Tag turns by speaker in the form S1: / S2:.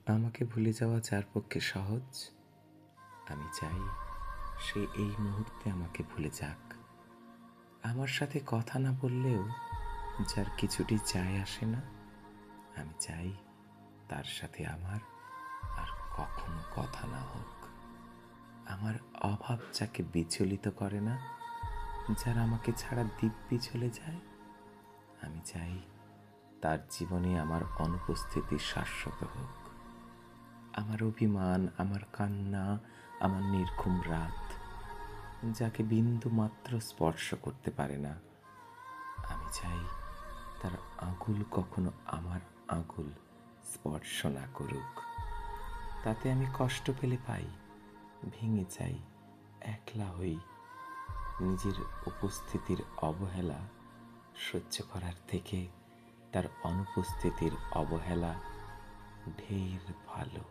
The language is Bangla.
S1: আমাকে ভুলে যাওয়া যার পক্ষে সহজ, আমি চাই সে এই মুহূর্তে আমাকে ভুলে যাক। আমার সাথে কথা না বললেও যার কিছুটি যায় আসে না, আমি চাই তার সাথে আমার আর কখনো কথা না হোক। আমার অভাব যাকে বিচলিত করে না, যারা আমাকে ছাড়া দিব্যি চলে যায়, আমি চাই তার জীবনে আমার অনুপস্থিতি শাশ্বত হোক। আমার অভিমান, আমার কান্না, আমার নির্ঘুম রাত, যাকে বিন্দু মাত্র স্পর্শ করতে পারে না, আমি চাই তার আঙুল কখনো আমার আঙুল স্পর্শ না করুক। তাতে আমি কষ্ট পেলে পাই, ভেঙে যাই, একলা হই। নিজের উপস্থিতির অবহেলা সহ্য করার থেকে তার অনুপস্থিতির অবহেলা ঢের ভালো।